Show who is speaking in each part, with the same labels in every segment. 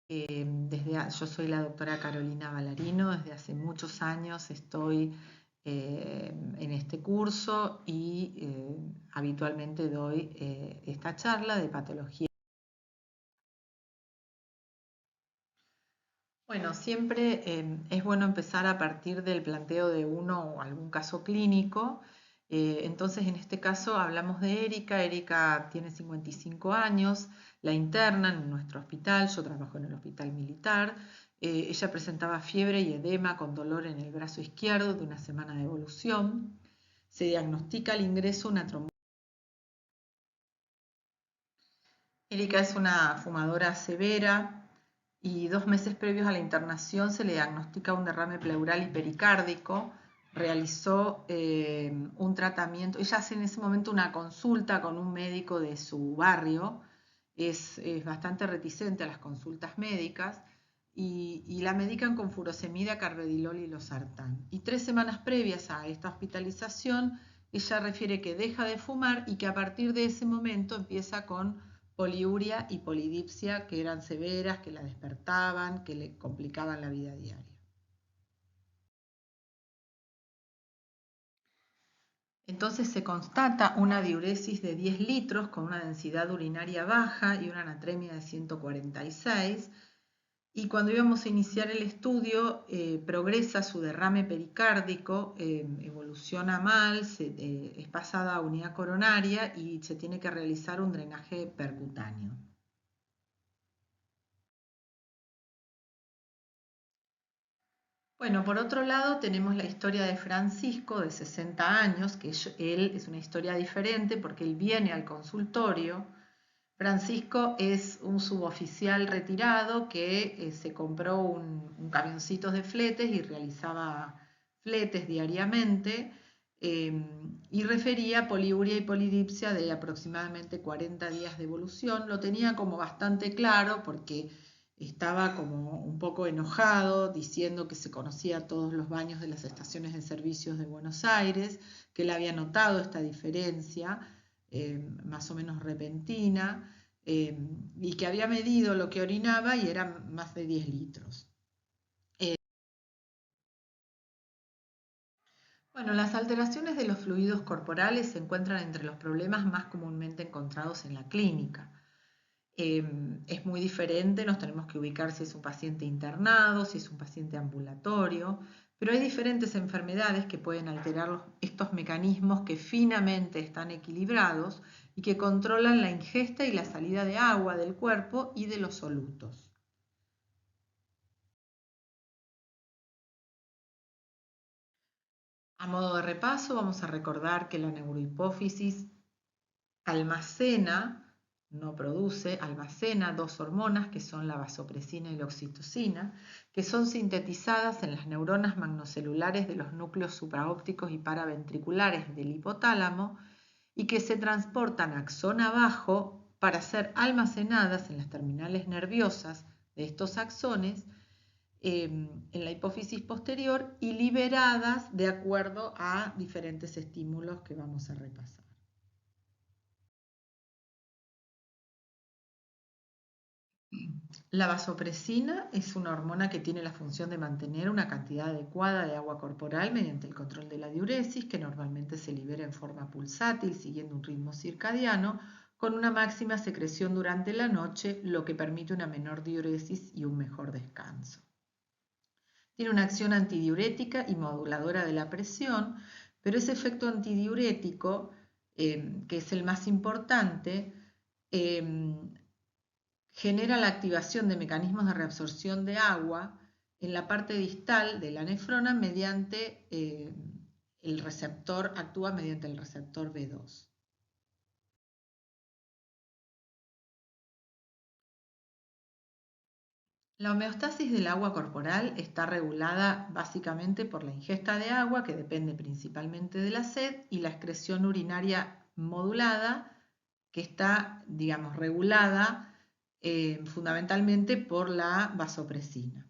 Speaker 1: Yo soy la doctora Carolina Ballarino, desde hace muchos años estoy en este curso y habitualmente doy esta charla de patología. Bueno, siempre es bueno empezar a partir del planteo de uno o algún caso clínico. Entonces, en este caso hablamos de Erika. Erika tiene 55 años, la internan en nuestro hospital, yo trabajo en el hospital militar. Ella presentaba fiebre y edema con dolor en el brazo izquierdo de una semana de evolución. Se diagnostica al ingreso una trombosis. Erika es una fumadora severa y 2 meses previos a la internación se le diagnostica un derrame pleural y pericárdico. Realizó un tratamiento, ella hace en ese momento una consulta con un médico de su barrio, es bastante reticente a las consultas médicas y la medican con furosemida, carvedilol y losartán. Y 3 semanas previas a esta hospitalización, ella refiere que deja de fumar y que a partir de ese momento empieza con poliuria y polidipsia que eran severas, que la despertaban, que le complicaban la vida diaria. Entonces se constata una diuresis de 10 litros con una densidad urinaria baja y una anatremia de 146. Y cuando íbamos a iniciar el estudio, progresa su derrame pericárdico, evoluciona mal, es pasada a unidad coronaria y se tiene que realizar un drenaje percutáneo. Bueno, por otro lado tenemos la historia de Francisco, de 60 años, que él es una historia diferente porque él viene al consultorio. Francisco es un suboficial retirado que se compró un camioncito de fletes y realizaba fletes diariamente y refería poliuria y polidipsia de aproximadamente 40 días de evolución. Lo tenía como bastante claro porque estaba como un poco enojado, diciendo que se conocía todos los baños de las estaciones de servicios de Buenos Aires, que él había notado esta diferencia más o menos repentina, y que había medido lo que orinaba y eran más de 10 litros. Bueno, las alteraciones de los fluidos corporales se encuentran entre los problemas más comúnmente encontrados en la clínica. Es muy diferente, nos tenemos que ubicar si es un paciente internado, si es un paciente ambulatorio, pero hay diferentes enfermedades que pueden alterar estos mecanismos que finamente están equilibrados y que controlan la ingesta y la salida de agua del cuerpo y de los solutos. A modo de repaso, vamos a recordar que la neurohipófisis almacena, no produce, almacena dos hormonas que son la vasopresina y la oxitocina, que son sintetizadas en las neuronas magnocelulares de los núcleos supraópticos y paraventriculares del hipotálamo y que se transportan axón abajo para ser almacenadas en las terminales nerviosas de estos axones en la hipófisis posterior y liberadas de acuerdo a diferentes estímulos que vamos a repasar. La vasopresina es una hormona que tiene la función de mantener una cantidad adecuada de agua corporal mediante el control de la diuresis, que normalmente se libera en forma pulsátil siguiendo un ritmo circadiano, con una máxima secreción durante la noche, lo que permite una menor diuresis y un mejor descanso. Tiene una acción antidiurética y moduladora de la presión, pero ese efecto antidiurético, que es el más importante, genera la activación de mecanismos de reabsorción de agua en la parte distal de la nefrona mediante el receptor, actúa mediante el receptor B2. La homeostasis del agua corporal está regulada básicamente por la ingesta de agua, que depende principalmente de la sed, y la excreción urinaria modulada, que está, digamos, regulada fundamentalmente por la vasopresina.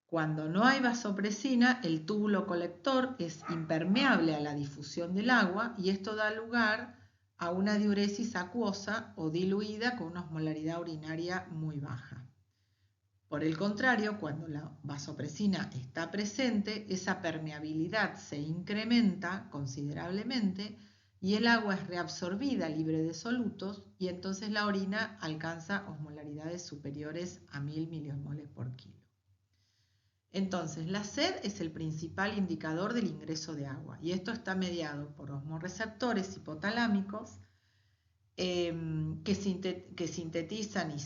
Speaker 1: Cuando no hay vasopresina, el túbulo colector es impermeable a la difusión del agua y esto da lugar a una diuresis acuosa o diluida con una osmolaridad urinaria muy baja. Por el contrario, cuando la vasopresina está presente, esa permeabilidad se incrementa considerablemente y el agua es reabsorbida libre de solutos y entonces la orina alcanza osmolaridades superiores a 1000 miliosmoles por kilo. Entonces, la sed es el principal indicador del ingreso de agua y esto está mediado por osmorreceptores hipotalámicos que sintetizan y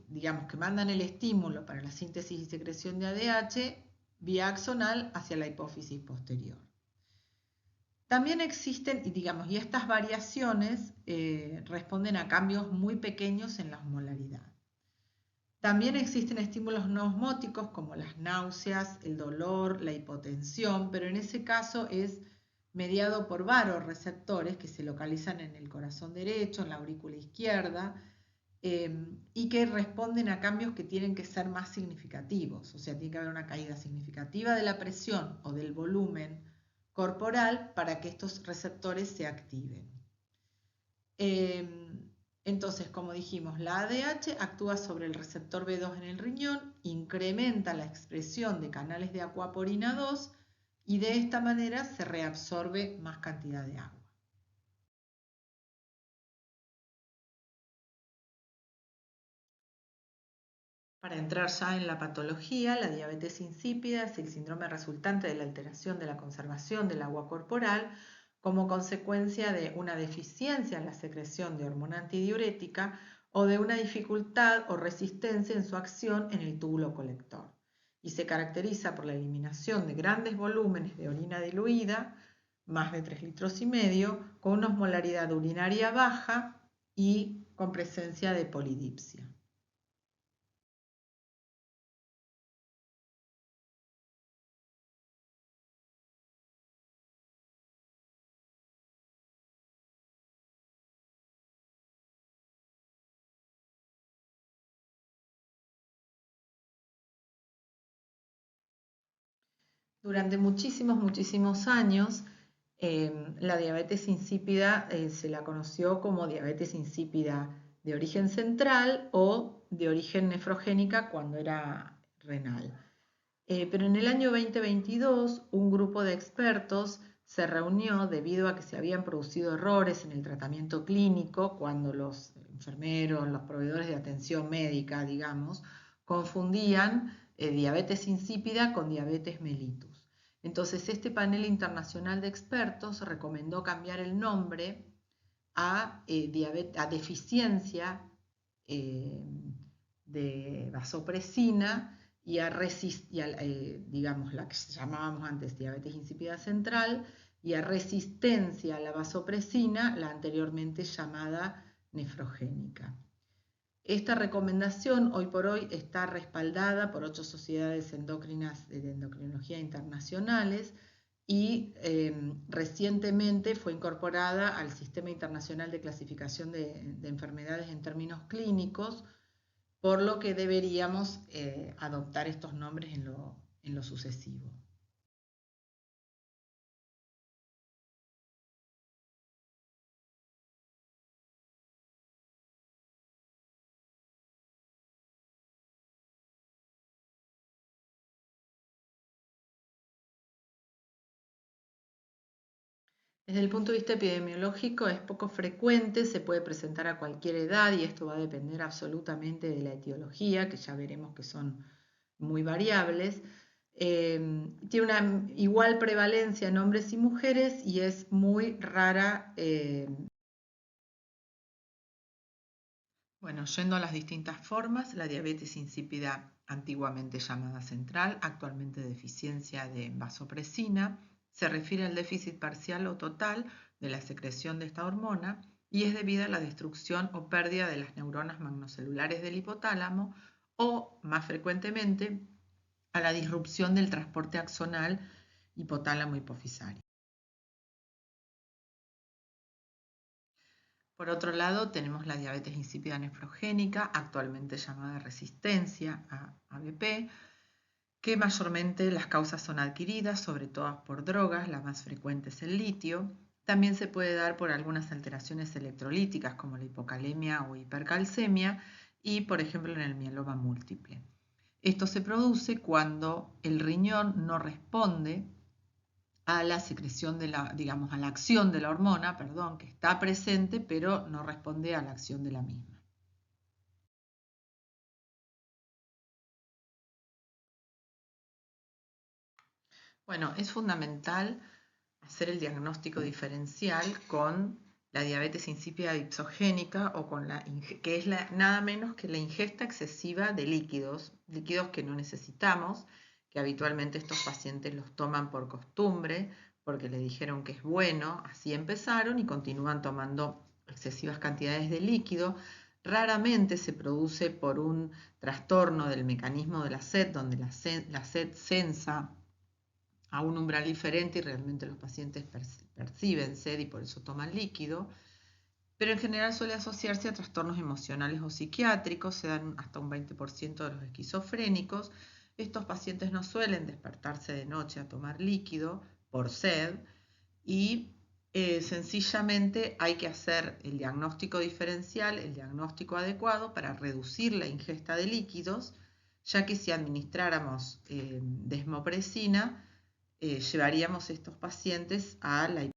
Speaker 1: digamos que mandan el estímulo para la síntesis y secreción de ADH vía axonal hacia la hipófisis posterior. También existen, y estas variaciones responden a cambios muy pequeños en la osmolaridad. También existen estímulos no osmóticos como las náuseas, el dolor, la hipotensión, pero en ese caso es mediado por varoreceptores que se localizan en el corazón derecho, en la aurícula izquierda, y que responden a cambios que tienen que ser más significativos, o sea, tiene que haber una caída significativa de la presión o del volumen corporal para que estos receptores se activen. Entonces, como dijimos, la ADH actúa sobre el receptor B2 en el riñón, incrementa la expresión de canales de aquaporina 2 y de esta manera se reabsorbe más cantidad de agua. Para entrar ya en la patología, la diabetes insípida es el síndrome resultante de la alteración de la conservación del agua corporal como consecuencia de una deficiencia en la secreción de hormona antidiurética o de una dificultad o resistencia en su acción en el túbulo colector, y se caracteriza por la eliminación de grandes volúmenes de orina diluida, más de 3,5 litros, con una osmolaridad urinaria baja y con presencia de polidipsia. Durante muchísimos años, la diabetes insípida se la conoció como diabetes insípida de origen central o de origen nefrogénica cuando era renal. Pero en el año 2022, un grupo de expertos se reunió debido a que se habían producido errores en el tratamiento clínico cuando los enfermeros, los proveedores de atención médica, digamos, confundían diabetes insípida con diabetes mellitus. Entonces, este panel internacional de expertos recomendó cambiar el nombre a deficiencia de vasopresina y digamos, la que llamábamos antes diabetes insípida central, y a resistencia a la vasopresina, la anteriormente llamada nefrogénica. Esta recomendación hoy por hoy está respaldada por 8 sociedades endocrinas de endocrinología internacionales y recientemente fue incorporada al Sistema Internacional de Clasificación de Enfermedades en términos clínicos, por lo que deberíamos adoptar estos nombres en lo sucesivo. Desde el punto de vista epidemiológico es poco frecuente, se puede presentar a cualquier edad y esto va a depender absolutamente de la etiología, que ya veremos que son muy variables. Tiene una igual prevalencia en hombres y mujeres y es muy rara. Bueno, yendo a las distintas formas, la diabetes insípida, antiguamente llamada central, actualmente deficiencia de vasopresina, se refiere al déficit parcial o total de la secreción de esta hormona y es debida a la destrucción o pérdida de las neuronas magnocelulares del hipotálamo o, más frecuentemente, a la disrupción del transporte axonal hipotálamo-hipofisario. Por otro lado, tenemos la diabetes insípida nefrogénica, actualmente llamada resistencia a ABP, que mayormente las causas son adquiridas, sobre todo por drogas, la más frecuente es el litio. También se puede dar por algunas alteraciones electrolíticas como la hipocalemia o hipercalcemia y, por ejemplo, en el mieloma múltiple. Esto se produce cuando el riñón no responde a la secreción de la, digamos, a la acción de la hormona, perdón, que está presente, pero no responde a la acción de la misma. Bueno, es fundamental hacer el diagnóstico diferencial con la diabetes insípida ipsogénica o con que es nada menos que la ingesta excesiva de líquidos que no necesitamos, que habitualmente estos pacientes los toman por costumbre, porque le dijeron que es bueno, así empezaron y continúan tomando excesivas cantidades de líquido. Raramente se produce por un trastorno del mecanismo de la sed, donde la sed sensa a un umbral diferente y realmente los pacientes perciben sed y por eso toman líquido, pero en general suele asociarse a trastornos emocionales o psiquiátricos, se dan hasta un 20% de los esquizofrénicos. Estos pacientes no suelen despertarse de noche a tomar líquido por sed y sencillamente hay que hacer el diagnóstico diferencial, el diagnóstico adecuado para reducir la ingesta de líquidos, ya que si administráramos desmopresina, llevaríamos estos pacientes a la...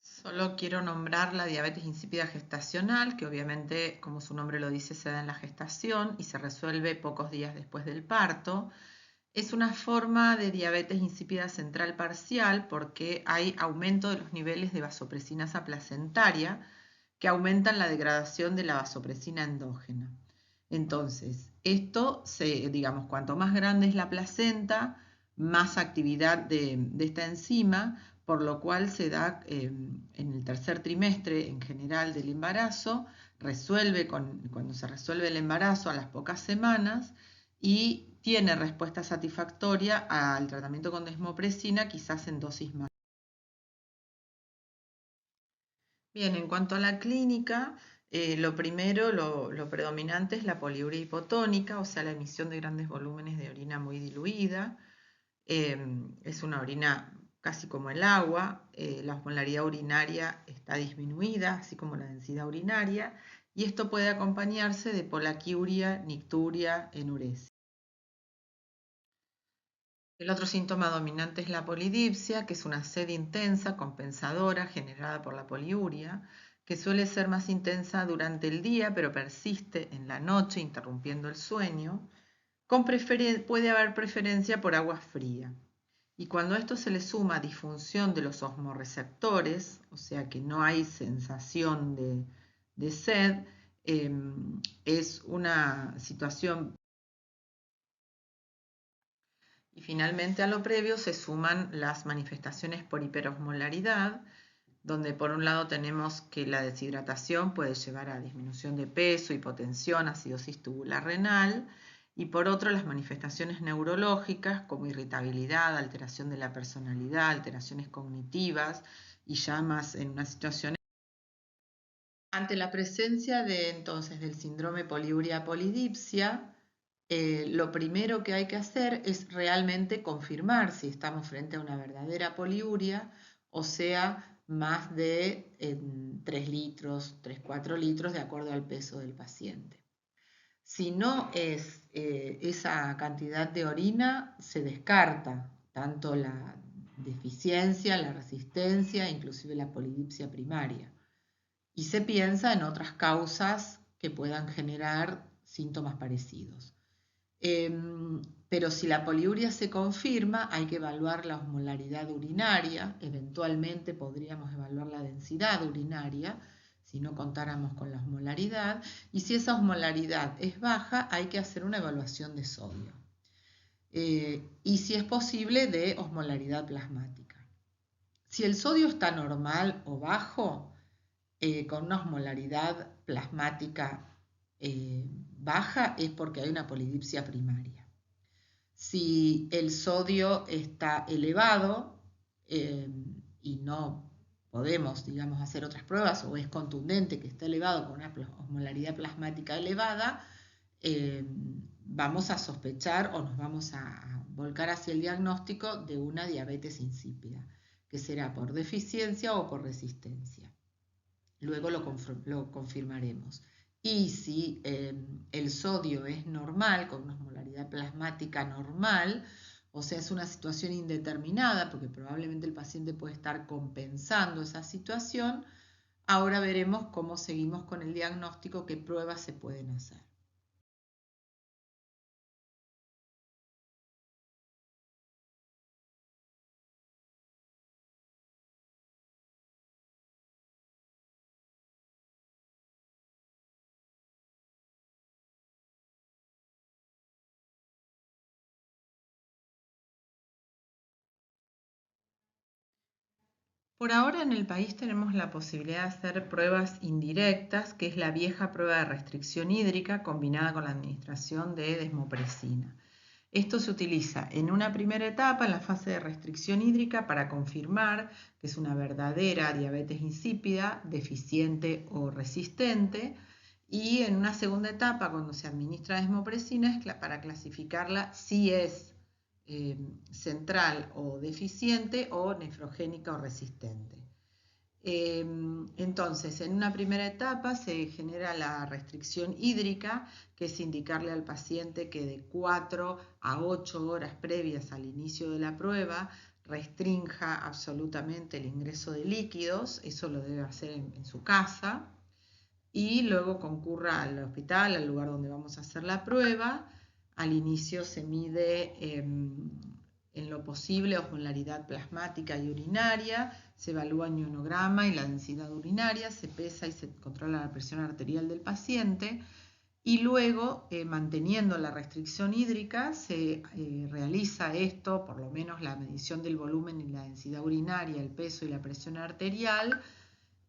Speaker 1: Solo quiero nombrar la diabetes insípida gestacional, que obviamente, como su nombre lo dice, se da en la gestación y se resuelve pocos días después del parto. Es una forma de diabetes insípida central parcial porque hay aumento de los niveles de vasopresinasa placentaria que aumentan la degradación de la vasopresina endógena. Entonces, esto, digamos, cuanto más grande es la placenta, más actividad de esta enzima, por lo cual se da en el tercer trimestre en general del embarazo, cuando se resuelve el embarazo a las pocas semanas y tiene respuesta satisfactoria al tratamiento con desmopresina, quizás en dosis más. Bien, en cuanto a la clínica, lo primero, lo predominante es la poliuria hipotónica, o sea, la emisión de grandes volúmenes de orina muy diluida. Es una orina casi como el agua, la osmolaridad urinaria está disminuida, así como la densidad urinaria, y esto puede acompañarse de polaquiuria, nicturia, enuresia. El otro síntoma dominante es la polidipsia, que es una sed intensa, compensadora, generada por la poliuria, que suele ser más intensa durante el día, pero persiste en la noche, interrumpiendo el sueño. Puede haber preferencia por agua fría. Y cuando a esto se le suma disfunción de los osmorreceptores, o sea que no hay sensación de sed, es una situación. Y finalmente a lo previo se suman las manifestaciones por hiperosmolaridad, donde por un lado tenemos que la deshidratación puede llevar a disminución de peso, hipotensión, acidosis tubular renal, y por otro las manifestaciones neurológicas como irritabilidad, alteración de la personalidad, alteraciones cognitivas y ya más en una situación. Ante la presencia del síndrome poliuria-polidipsia, lo primero que hay que hacer es realmente confirmar si estamos frente a una verdadera poliuria, o sea, más de 3 litros, 3-4 litros de acuerdo al peso del paciente. Si no es esa cantidad de orina, se descarta tanto la deficiencia, la resistencia, inclusive la polidipsia primaria. Y se piensa en otras causas que puedan generar síntomas parecidos. Pero si la poliuria se confirma, hay que evaluar la osmolaridad urinaria, eventualmente podríamos evaluar la densidad urinaria, si no contáramos con la osmolaridad, y si esa osmolaridad es baja, hay que hacer una evaluación de sodio. Y si es posible, de osmolaridad plasmática. Si el sodio está normal o bajo, con una osmolaridad plasmática baja, es porque hay una polidipsia primaria. Si el sodio está elevado y no podemos, digamos, hacer otras pruebas o es contundente que está elevado con una osmolaridad plasmática elevada, vamos a sospechar o nos vamos a volcar hacia el diagnóstico de una diabetes insípida, que será por deficiencia o por resistencia. Luego lo confirmaremos. Y si el el sodio es normal, con una osmolaridad plasmática normal, o sea, es una situación indeterminada porque probablemente el paciente puede estar compensando esa situación. Ahora veremos cómo seguimos con el diagnóstico, qué pruebas se pueden hacer. Por ahora en el país tenemos la posibilidad de hacer pruebas indirectas, que es la vieja prueba de restricción hídrica combinada con la administración de desmopresina. Esto se utiliza en una primera etapa, en la fase de restricción hídrica, para confirmar que es una verdadera diabetes insípida, deficiente o resistente, y en una segunda etapa, cuando se administra desmopresina, es para clasificarla si es central o deficiente o nefrogénica o resistente. Entonces, en una primera etapa se genera la restricción hídrica, que es indicarle al paciente que de 4 a 8 horas previas al inicio de la prueba restrinja absolutamente el ingreso de líquidos. Eso lo debe hacer en su casa, y luego concurra al hospital, al lugar donde vamos a hacer la prueba. Al inicio se mide en lo posible osmolaridad plasmática y urinaria, se evalúa el ionograma y la densidad urinaria, se pesa y se controla la presión arterial del paciente, y luego, manteniendo la restricción hídrica, se realiza esto, por lo menos la medición del volumen y la densidad urinaria, el peso y la presión arterial,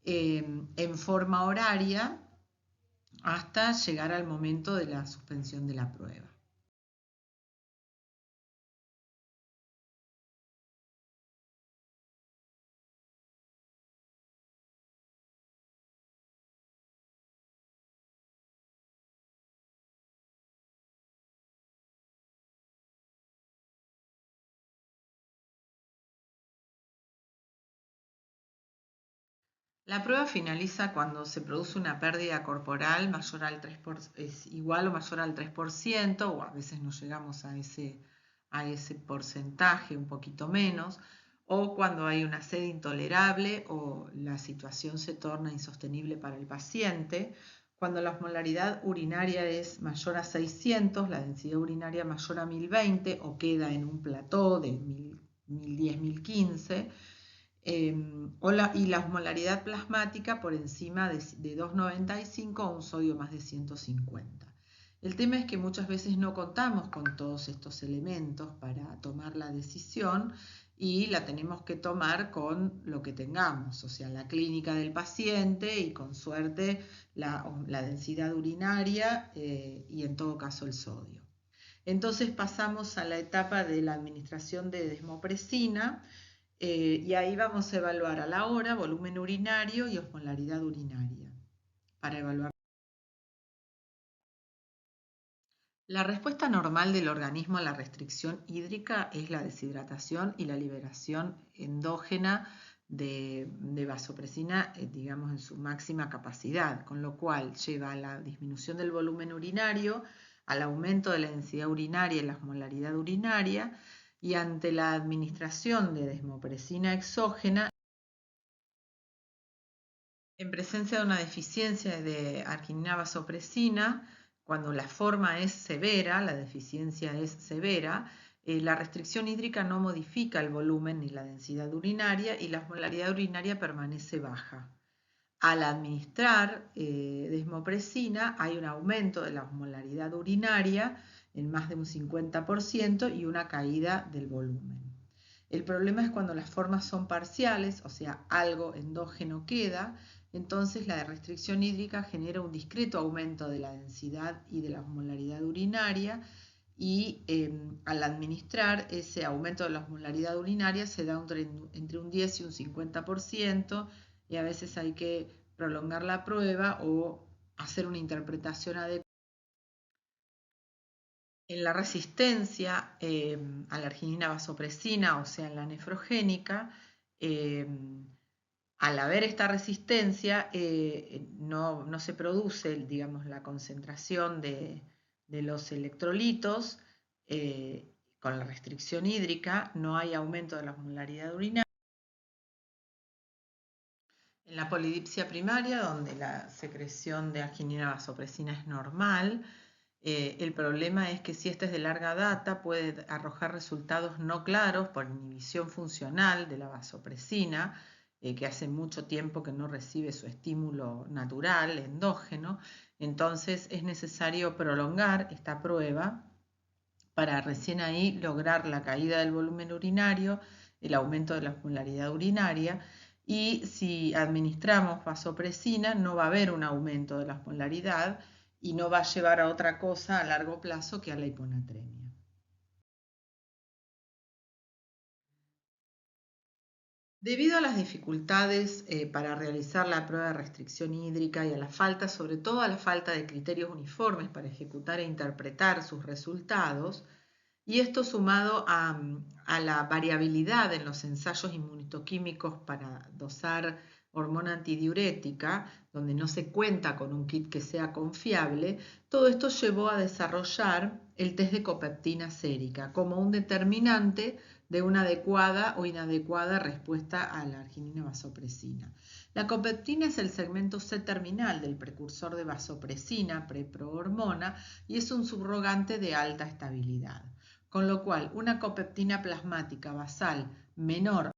Speaker 1: en forma horaria hasta llegar al momento de la suspensión de la prueba. La prueba finaliza cuando se produce una pérdida corporal mayor al 3%, es igual o mayor al 3%, o a veces no llegamos a ese porcentaje, un poquito menos, o cuando hay una sed intolerable o la situación se torna insostenible para el paciente. Cuando la osmolaridad urinaria es mayor a 600, la densidad urinaria mayor a 1020 o queda en un plató de 1010, 1015, y la osmolaridad plasmática por encima de 2,95 o un sodio más de 150. El tema es que muchas veces no contamos con todos estos elementos para tomar la decisión, y la tenemos que tomar con lo que tengamos, o sea, la clínica del paciente y con suerte la densidad urinaria y en todo caso el sodio. Entonces pasamos a la etapa de la administración de desmopresina, y ahí vamos a evaluar a la hora volumen urinario y osmolaridad urinaria para evaluar. La respuesta normal del organismo a la restricción hídrica es la deshidratación y la liberación endógena de vasopresina, digamos, en su máxima capacidad, con lo cual lleva a la disminución del volumen urinario, al aumento de la densidad urinaria y la osmolaridad urinaria, y ante la administración de desmopresina exógena, en presencia de una deficiencia de arginina vasopresina, cuando la forma es severa, la deficiencia es severa, la restricción hídrica no modifica el volumen ni la densidad urinaria y la osmolaridad urinaria permanece baja. Al administrar desmopresina hay un aumento de la osmolaridad urinaria en más de un 50% y una caída del volumen. El problema es cuando las formas son parciales, o sea, algo endógeno queda. Entonces la restricción hídrica genera un discreto aumento de la densidad y de la osmolaridad urinaria, y al administrar ese aumento de la osmolaridad urinaria se da entre un 10 y un 50%, y a veces hay que prolongar la prueba o hacer una interpretación adecuada. En la resistencia a la arginina vasopresina, o sea, en la nefrogénica, Al haber esta resistencia, no se produce, digamos, la concentración de los electrolitos con la restricción hídrica, no hay aumento de la osmolaridad urinaria. En la polidipsia primaria, donde la secreción de arginina vasopresina es normal, el problema es que si esta es de larga data, puede arrojar resultados no claros por inhibición funcional de la vasopresina, que hace mucho tiempo que no recibe su estímulo natural, endógeno. Entonces es necesario prolongar esta prueba para recién ahí lograr la caída del volumen urinario, el aumento de la osmolaridad urinaria, y si administramos vasopresina no va a haber un aumento de la osmolaridad y no va a llevar a otra cosa a largo plazo que a la hiponatremia. Debido a las dificultades para realizar la prueba de restricción hídrica y a la falta, sobre todo a la falta de criterios uniformes para ejecutar e interpretar sus resultados, y esto sumado a la variabilidad en los ensayos inmunistoquímicos para dosar hormona antidiurética, donde no se cuenta con un kit que sea confiable, todo esto llevó a desarrollar el test de copeptina sérica como un determinante de una adecuada o inadecuada respuesta a la arginina vasopresina. La copeptina es el segmento C-terminal del precursor de vasopresina, preprohormona, y es un subrogante de alta estabilidad. Con lo cual, una copeptina plasmática basal menor.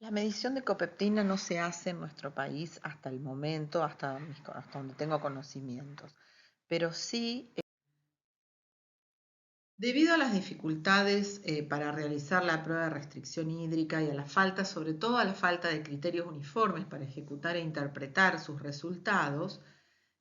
Speaker 1: La medición de copeptina no se hace en nuestro país hasta el momento, hasta donde tengo conocimientos, pero sí. Debido a las dificultades para realizar la prueba de restricción hídrica y a la falta, sobre todo a la falta de criterios uniformes para ejecutar e interpretar sus resultados,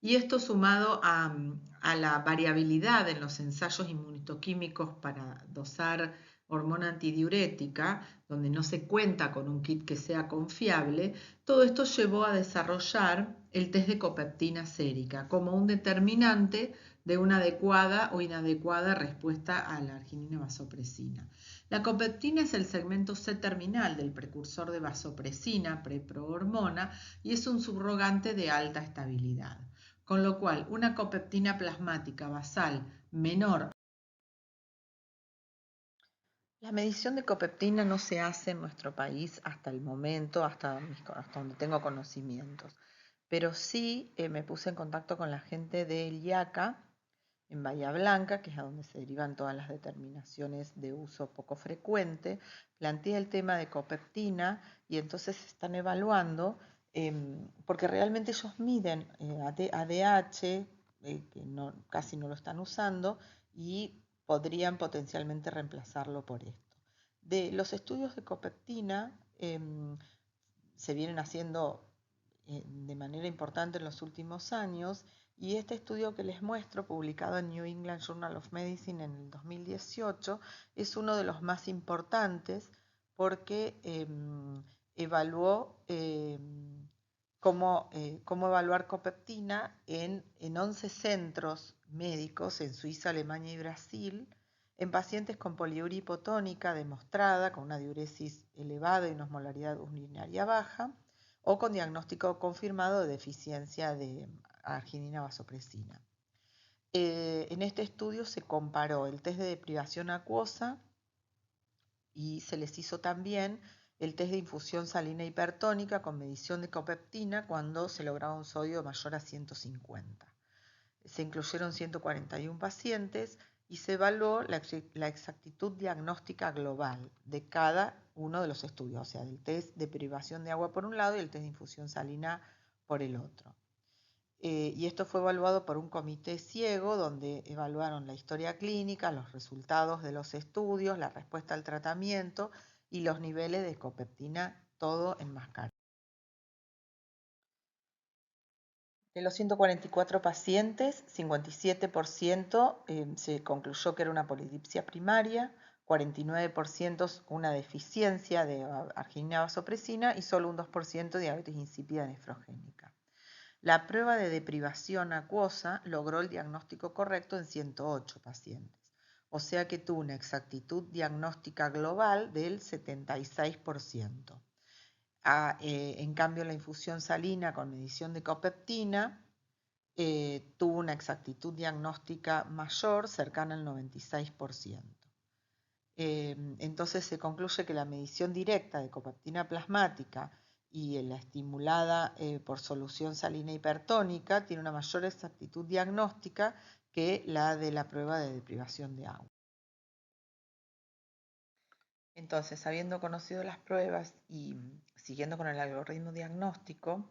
Speaker 1: y esto sumado a la variabilidad en los ensayos inmunistoquímicos para dosar hormona antidiurética, donde no se cuenta con un kit que sea confiable, todo esto llevó a desarrollar el test de copeptina sérica como un determinante de una adecuada o inadecuada respuesta a la arginina vasopresina. La copeptina es el segmento C-terminal del precursor de vasopresina, preprohormona, y es un subrogante de alta estabilidad. Con lo cual, una copeptina plasmática basal menor. La medición de copeptina no se hace en nuestro país hasta el momento, hasta donde tengo conocimientos, pero sí me puse en contacto con la gente del IACA en Bahía Blanca, que es a donde se derivan todas las determinaciones de uso poco frecuente, planteé el tema de copeptina y entonces se están evaluando, porque realmente ellos miden ADH, que casi no lo están usando, y podrían potencialmente reemplazarlo por esto. De los estudios de copeptina se vienen haciendo de manera importante en los últimos años, y este estudio que les muestro, publicado en New England Journal of Medicine en el 2018, es uno de los más importantes porque evaluó cómo evaluar copeptina en 11 centros médicos en Suiza, Alemania y Brasil, en pacientes con poliuria hipotónica demostrada, con una diuresis elevada y una osmolaridad urinaria baja, o con diagnóstico confirmado de deficiencia de arginina vasopresina. En este estudio se comparó el test de deprivación acuosa y se les hizo también el test de infusión salina hipertónica con medición de copeptina cuando se lograba un sodio mayor a 150. Se incluyeron 141 pacientes y se evaluó la exactitud diagnóstica global de cada uno de los estudios, o sea, del test de privación de agua por un lado y el test de infusión salina por el otro. Y esto fue evaluado por un comité ciego donde evaluaron la historia clínica, los resultados de los estudios, la respuesta al tratamiento y los niveles de copeptina, todo en mascarilla. De los 144 pacientes, 57% se concluyó que era una polidipsia primaria, 49% una deficiencia de arginina vasopresina y solo un 2% diabetes insípida nefrogénica. La prueba de deprivación acuosa logró el diagnóstico correcto en 108 pacientes.
Speaker 2: o sea que tuvo una exactitud diagnóstica global del 76%. En cambio, la infusión salina con medición de copeptina tuvo una exactitud diagnóstica mayor, cercana al 96%. Entonces se concluye que la medición directa de copeptina plasmática y la estimulada por solución salina hipertónica tiene una mayor exactitud diagnóstica que la de la prueba de deprivación de agua. Entonces, habiendo conocido las pruebas y siguiendo con el algoritmo diagnóstico,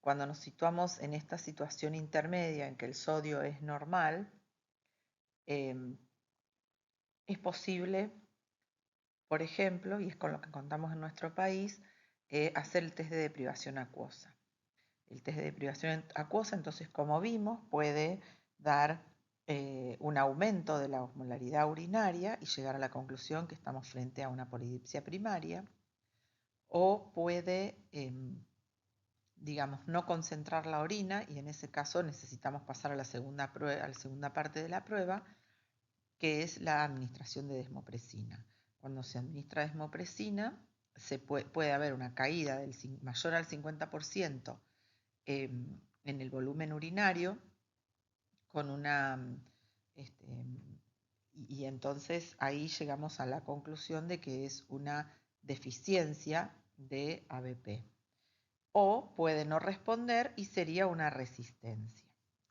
Speaker 2: cuando nos situamos en esta situación intermedia en que el sodio es normal, es posible, por ejemplo, y es con lo que contamos en nuestro país, hacer el test de deprivación acuosa. El test de deprivación acuosa, entonces, como vimos, puede dar un aumento de la osmolaridad urinaria y llegar a la conclusión que estamos frente a una polidipsia primaria, o puede, digamos, no concentrar la orina y en ese caso necesitamos pasar a la segunda parte de la prueba, que es la administración de desmopresina. Cuando se administra desmopresina, puede haber una caída mayor al 50% en el volumen urinario con y entonces ahí llegamos a la conclusión de que es una deficiencia de ABP. O puede no responder y sería una resistencia,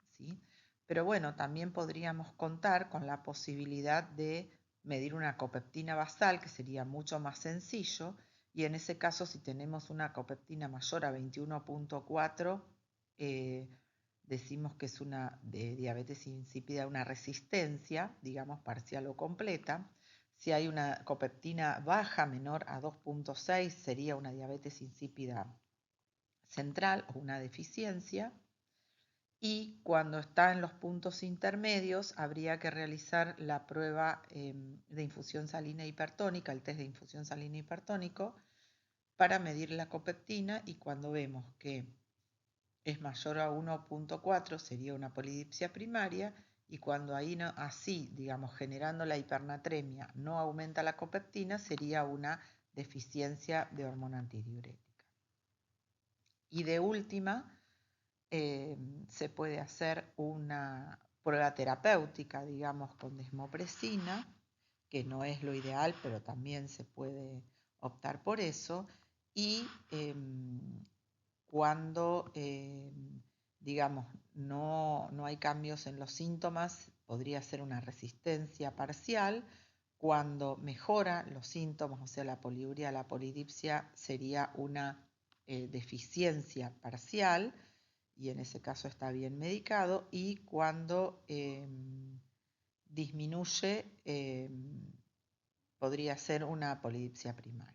Speaker 2: ¿sí? Pero bueno, también podríamos contar con la posibilidad de medir una copeptina basal, que sería mucho más sencillo, y en ese caso, si tenemos una copeptina mayor a 21.4, decimos que es una de diabetes insípida, una resistencia, digamos parcial o completa. Si hay una copeptina baja, menor a 2.6, sería una diabetes insípida central o una deficiencia. Y cuando está en los puntos intermedios, habría que realizar la prueba de infusión salina hipertónica, el test de infusión salina hipertónico, para medir la copeptina, y cuando vemos que es mayor a 1.4 sería una polidipsia primaria, y cuando ahí no, así, digamos, generando la hipernatremia, no aumenta la copeptina, sería una deficiencia de hormona antidiurética. Y de última, se puede hacer una prueba terapéutica, digamos, con desmopresina, que no es lo ideal, pero también se puede optar por eso, y cuando, digamos, no hay cambios en los síntomas, podría ser una resistencia parcial. Cuando mejora los síntomas, o sea, la poliuria, la polidipsia, sería una deficiencia parcial, y en ese caso está bien medicado. Y cuando disminuye, podría ser una polidipsia primaria.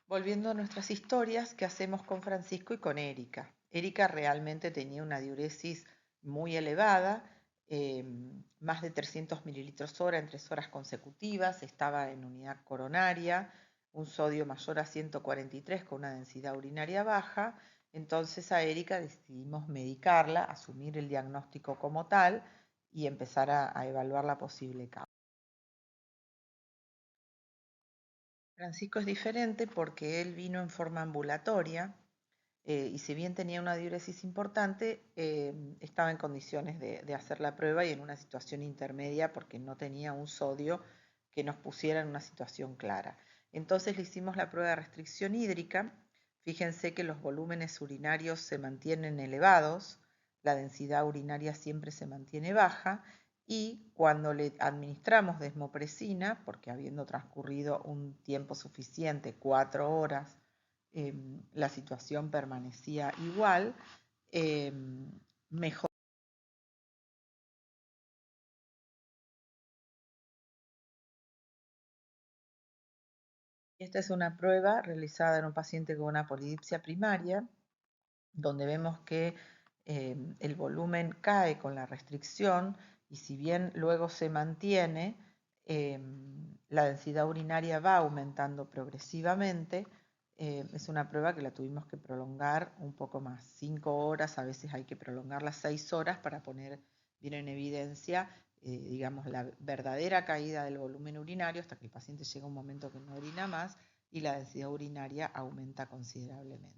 Speaker 2: Volviendo a nuestras historias, ¿qué hacemos con Francisco y con Erika? Erika realmente tenía una diuresis muy elevada, eh, más de 300 mililitros hora en 3 horas consecutivas, estaba en unidad coronaria, un sodio mayor a 143 con una densidad urinaria baja. Entonces a Erika decidimos medicarla, asumir el diagnóstico como tal y empezar a evaluar la posible causa. Francisco es diferente porque él vino en forma ambulatoria, y si bien tenía una diuresis importante, estaba en condiciones de hacer la prueba y en una situación intermedia porque no tenía un sodio que nos pusiera en una situación clara. Entonces le hicimos la prueba de restricción hídrica. Fíjense que los volúmenes urinarios se mantienen elevados, la densidad urinaria siempre se mantiene baja, y cuando le administramos desmopresina, porque habiendo transcurrido un tiempo suficiente, 4 horas, la situación permanecía igual, mejor. Esta es una prueba realizada en un paciente con una polidipsia primaria, donde vemos que el volumen cae con la restricción y si bien luego se mantiene, la densidad urinaria va aumentando progresivamente. Es una prueba que la tuvimos que prolongar un poco más, 5 horas, a veces hay que prolongar las 6 horas para poner bien en evidencia, digamos, la verdadera caída del volumen urinario hasta que el paciente llega a un momento que no orina más y la densidad urinaria aumenta considerablemente.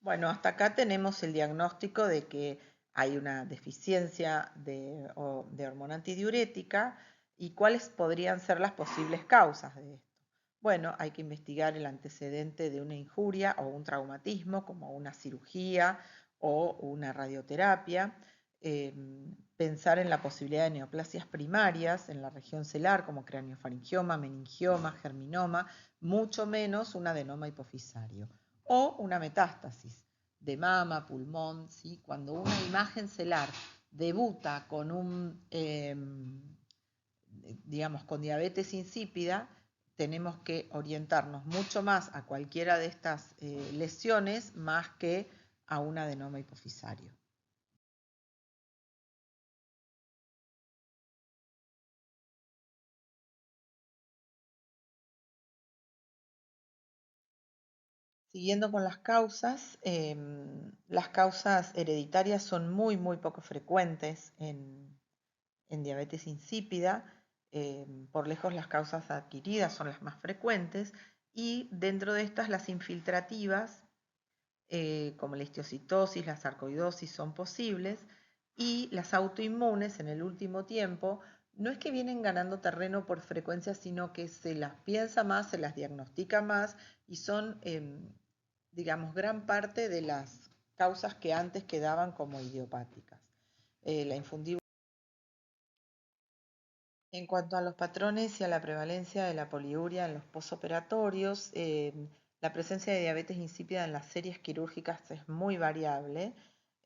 Speaker 2: Bueno, hasta acá tenemos el diagnóstico de que hay una deficiencia de hormona antidiurética y cuáles podrían ser las posibles causas de esto. Bueno, hay que investigar el antecedente de una injuria o un traumatismo, como una cirugía o una radioterapia. Pensar en la posibilidad de neoplasias primarias en la región celular, como craneofaringioma, meningioma, germinoma, mucho menos un adenoma hipofisario o una metástasis de mama, pulmón, ¿sí? Cuando una imagen celular debuta con digamos, con diabetes insípida, tenemos que orientarnos mucho más a cualquiera de estas lesiones más que a un adenoma hipofisario. Siguiendo con las causas hereditarias son muy, muy poco frecuentes en diabetes insípida. Por lejos las causas adquiridas son las más frecuentes y dentro de estas las infiltrativas, como la histiocytosis, la sarcoidosis son posibles y las autoinmunes en el último tiempo no es que vienen ganando terreno por frecuencia, sino que se las piensa más, se las diagnostica más y son, digamos, gran parte de las causas que antes quedaban como idiopáticas. La infundible. En cuanto a los patrones y a la prevalencia de la poliuria en los posoperatorios, la presencia de diabetes insípida en las series quirúrgicas es muy variable,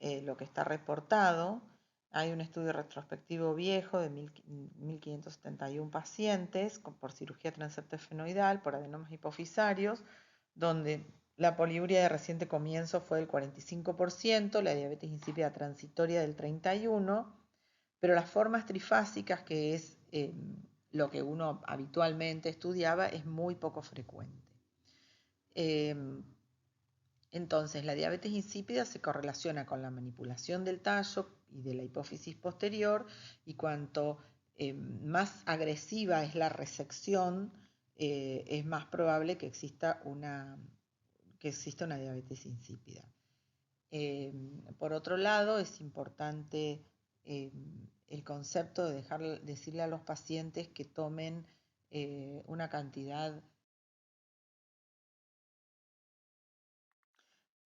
Speaker 2: lo que está reportado. Hay un estudio retrospectivo viejo de 1571 pacientes por cirugía transeptofenoidal, por adenomas hipofisarios, donde la poliuria de reciente comienzo fue del 45%, la diabetes insípida transitoria del 31%, pero las formas trifásicas, que es lo que uno habitualmente estudiaba, es muy poco frecuente. Entonces, la diabetes insípida se correlaciona con la manipulación del tallo y de la hipófisis posterior, y cuanto más agresiva es la resección, es más probable que exista una diabetes insípida. Por otro lado, es importante el concepto de decirle a los pacientes que tomen una cantidad.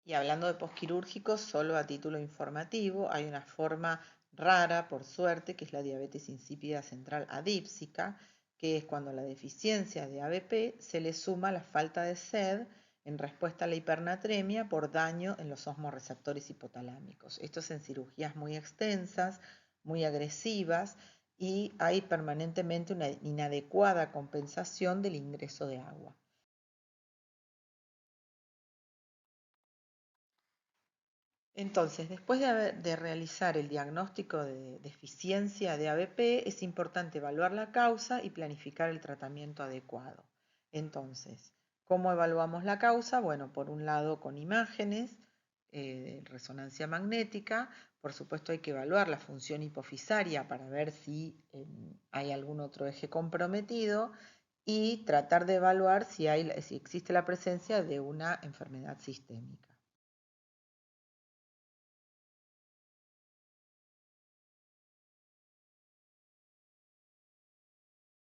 Speaker 2: Y hablando de posquirúrgicos, solo a título informativo, hay una forma rara, por suerte, que es la diabetes insípida central adípsica, que es cuando la deficiencia de ABP se le suma la falta de sed en respuesta a la hipernatremia por daño en los osmorreceptores hipotalámicos. Esto es en cirugías muy extensas, muy agresivas, y hay permanentemente una inadecuada compensación del ingreso de agua. Entonces, después de realizar el diagnóstico de deficiencia de ABP, es importante evaluar la causa y planificar el tratamiento adecuado. Entonces, ¿cómo evaluamos la causa? Bueno, por un lado con imágenes, resonancia magnética. Por supuesto hay que evaluar la función hipofisaria para ver si hay algún otro eje comprometido y tratar de evaluar si existe la presencia de una enfermedad sistémica.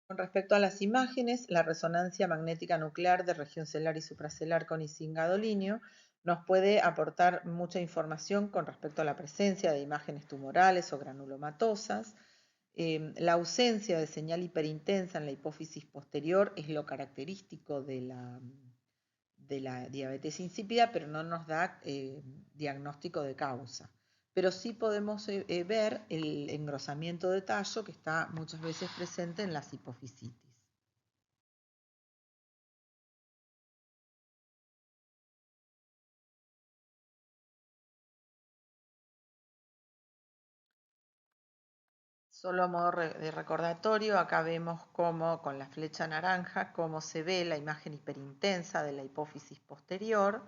Speaker 2: Con respecto a las imágenes, la resonancia magnética nuclear de región celular y supracelular con Ising gadolinio nos puede aportar mucha información con respecto a la presencia de imágenes tumorales o granulomatosas. La ausencia de señal hiperintensa en la hipófisis posterior es lo característico de la diabetes insípida, pero no nos da diagnóstico de causa. Pero sí podemos ver el engrosamiento de tallo que está muchas veces presente en las hipofisitis. Solo a modo de recordatorio, acá vemos cómo con la flecha naranja, cómo se ve la imagen hiperintensa de la hipófisis posterior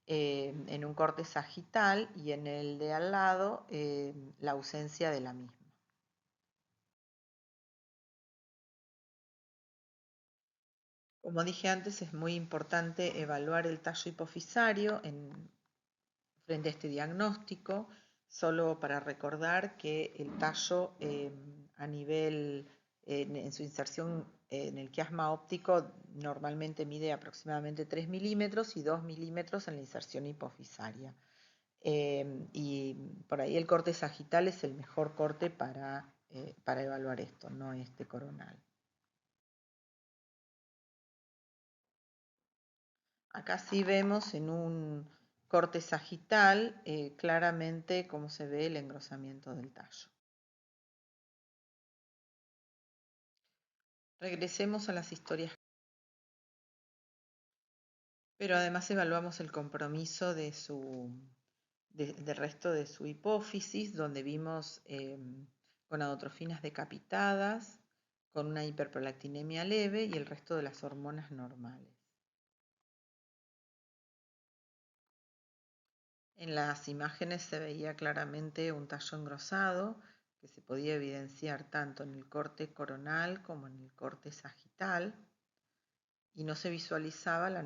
Speaker 2: en un corte sagital, y en el de al lado la ausencia de la misma. Como dije antes, es muy importante evaluar el tallo hipofisario frente a este diagnóstico, solo para recordar que el tallo a nivel, en su inserción en el quiasma óptico, normalmente mide aproximadamente 3 milímetros y 2 milímetros en la inserción hipofisaria. Y por ahí el corte sagital es el mejor corte para evaluar esto, no este coronal. Acá sí vemos en un corte sagital claramente cómo se ve el engrosamiento del tallo. Regresemos a las historias, pero además evaluamos el compromiso del resto de su hipófisis, donde vimos gonadotrofinas decapitadas, con una hiperprolactinemia leve y el resto de las hormonas normales. En las imágenes se veía claramente un tallo engrosado que se podía evidenciar tanto en el corte coronal como en el corte sagital, y no se visualizaba la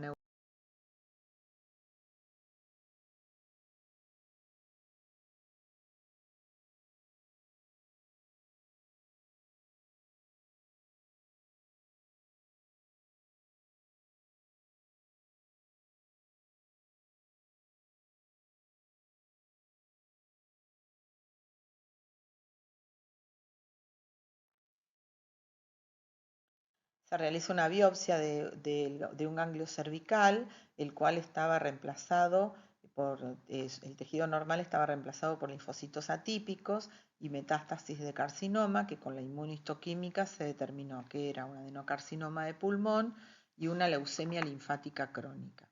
Speaker 2: Se realiza una biopsia de un ganglio cervical, el cual estaba reemplazado el tejido normal estaba reemplazado por linfocitos atípicos y metástasis de carcinoma, que con la inmunohistoquímica se determinó que era un adenocarcinoma de pulmón y una leucemia linfática crónica.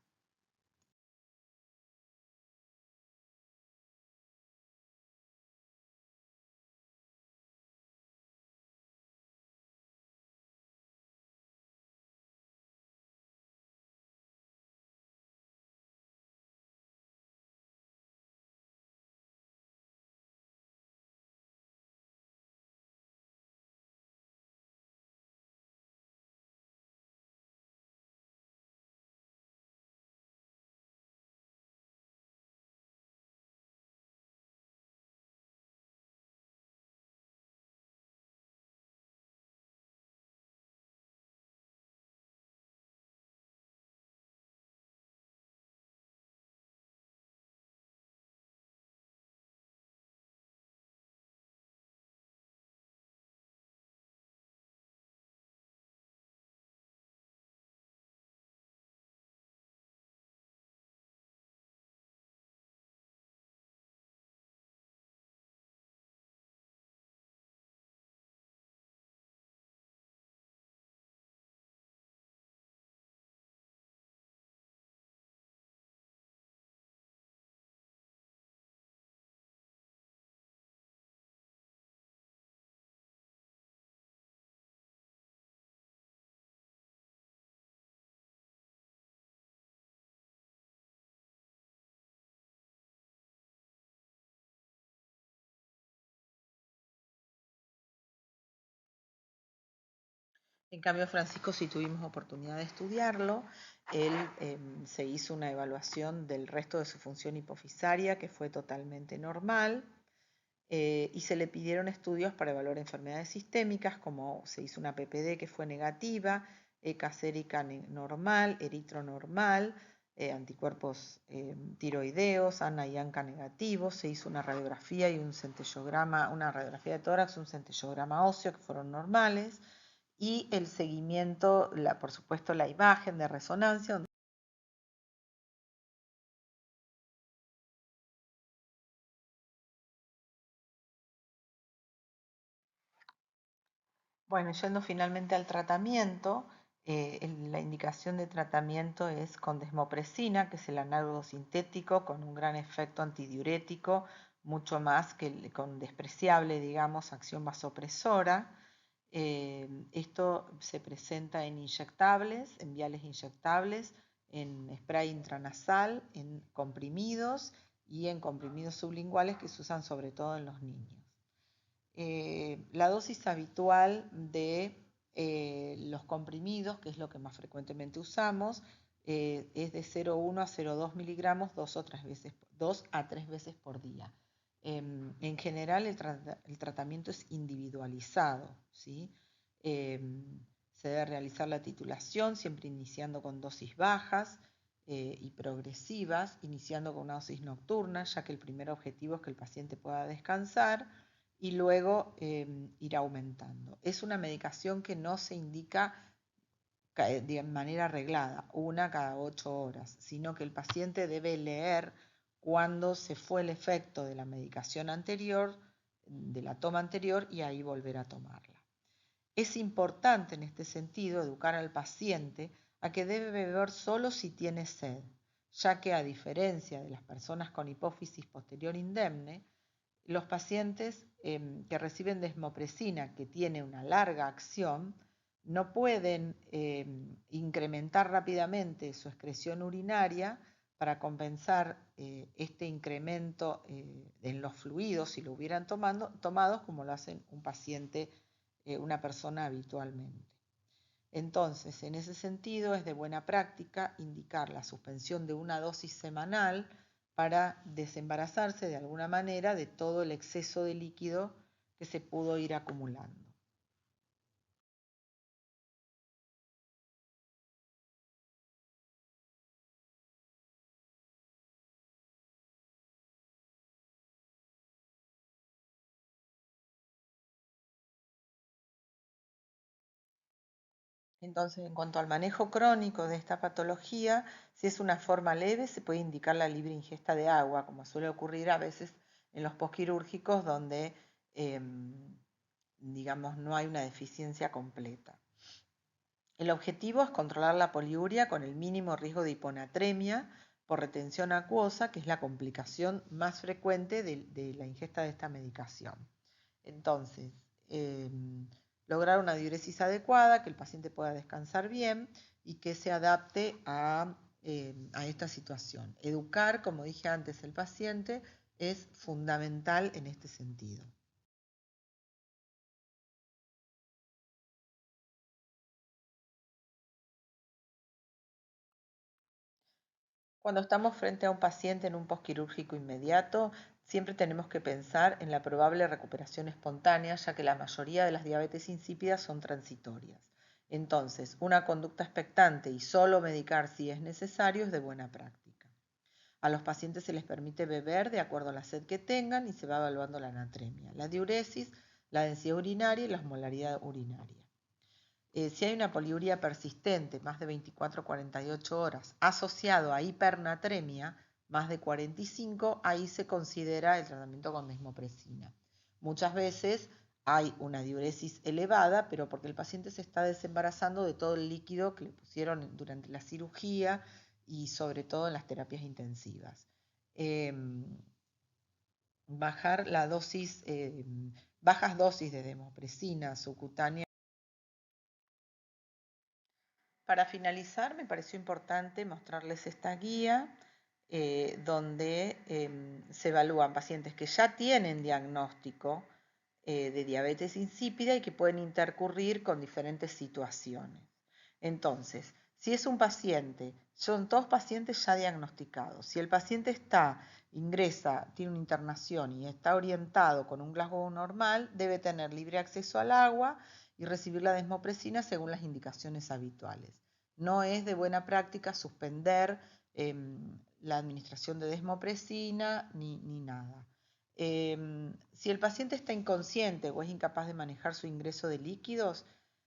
Speaker 2: En cambio, Francisco sí tuvimos oportunidad de estudiarlo. Él se hizo una evaluación del resto de su función hipofisaria, que fue totalmente normal, y se le pidieron estudios para evaluar enfermedades sistémicas, como se hizo una PPD que fue negativa, ECA sérica normal, eritro normal, anticuerpos tiroideos, ANA y ANCA negativos, se hizo una radiografía y un centellograma, una radiografía de tórax, un centellograma óseo que fueron normales, y el seguimiento, por supuesto, la imagen de resonancia. Bueno, yendo finalmente al tratamiento, la indicación de tratamiento es con desmopresina, que es el análogo sintético con un gran efecto antidiurético, mucho más que con despreciable, digamos, acción vasopresora. Esto se presenta en inyectables, en viales inyectables, en spray intranasal, en comprimidos y en comprimidos sublinguales que se usan sobre todo en los niños. La dosis habitual de los comprimidos, que es lo que más frecuentemente usamos, es de 0,1 a 0,2 miligramos 2 a 3 veces por día. En general, el tratamiento es individualizado, ¿sí? Se debe realizar la titulación, siempre iniciando con dosis bajas y progresivas, iniciando con una dosis nocturna, ya que el primer objetivo es que el paciente pueda descansar, y luego ir aumentando. Es una medicación que no se indica de manera reglada, una cada 8 horas, sino que el paciente debe leer cuándo se fue el efecto de la medicación anterior, de la toma anterior, y ahí volver a tomarla. Es importante en este sentido educar al paciente a que debe beber solo si tiene sed, ya que a diferencia de las personas con hipófisis posterior indemne, los pacientes que reciben desmopresina, que tiene una larga acción, no pueden incrementar rápidamente su excreción urinaria para compensar este incremento en los fluidos, si lo hubieran tomado, como lo hacen un paciente, una persona habitualmente. Entonces, en ese sentido, es de buena práctica indicar la suspensión de una dosis semanal para desembarazarse de alguna manera de todo el exceso de líquido que se pudo ir acumulando. Entonces, en cuanto al manejo crónico de esta patología, si es una forma leve, se puede indicar la libre ingesta de agua, como suele ocurrir a veces en los postquirúrgicos donde, digamos, no hay una deficiencia completa. El objetivo es controlar la poliuria con el mínimo riesgo de hiponatremia por retención acuosa, que es la complicación más frecuente de la ingesta de esta medicación. Entonces, lograr una diuresis adecuada, que el paciente pueda descansar bien y que se adapte a esta situación. Educar, como dije antes, el paciente es fundamental en este sentido. Cuando estamos frente a un paciente en un postquirúrgico inmediato, siempre tenemos que pensar en la probable recuperación espontánea, ya que la mayoría de las diabetes insípidas son transitorias. Entonces, una conducta expectante y solo medicar si es necesario es de buena práctica. A los pacientes se les permite beber de acuerdo a la sed que tengan y se va evaluando la anatremia, la diuresis, la densidad urinaria y la osmolaridad urinaria. Si hay una poliuria persistente, más de 24 a 48 horas, asociado a hipernatremia, más de 45, ahí se considera el tratamiento con desmopresina. Muchas veces hay una diuresis elevada, pero porque el paciente se está desembarazando de todo el líquido que le pusieron durante la cirugía y sobre todo en las terapias intensivas. Bajar la dosis, bajas dosis de desmopresina subcutánea. Para finalizar, me pareció importante mostrarles esta guía donde se evalúan pacientes que ya tienen diagnóstico de diabetes insípida y que pueden intercurrir con diferentes situaciones. Entonces, si es un paciente, son todos pacientes ya diagnosticados. Si el paciente ingresa, tiene una internación y está orientado con un Glasgow normal, debe tener libre acceso al agua y recibir la desmopresina según las indicaciones habituales. No es de buena práctica suspender la administración de desmopresina ni nada. Si el paciente está inconsciente o es incapaz de manejar su ingreso de líquidos,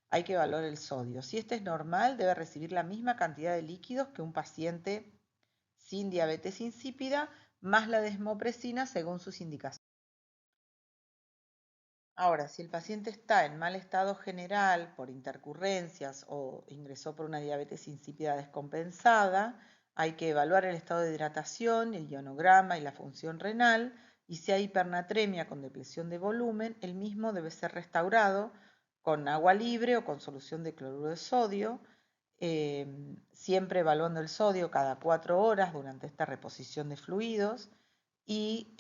Speaker 2: hay que evaluar el sodio. Si este es normal, debe recibir la misma cantidad de líquidos que un paciente sin diabetes insípida, más la desmopresina según sus indicaciones. Ahora, si el paciente está en mal estado general por intercurrencias o ingresó por una diabetes insípida descompensada, hay que evaluar el estado de hidratación, el ionograma y la función renal, y si hay hipernatremia con depresión de volumen, el mismo debe ser restaurado con agua libre o con solución de cloruro de sodio, siempre evaluando el sodio cada 4 horas durante esta reposición de fluidos, y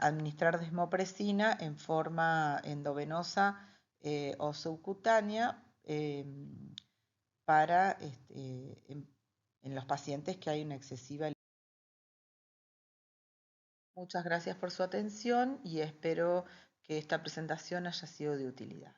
Speaker 2: administrar desmopresina en forma endovenosa o subcutánea para en los pacientes que hay una excesiva. Muchas gracias por su atención y espero que esta presentación haya sido de utilidad.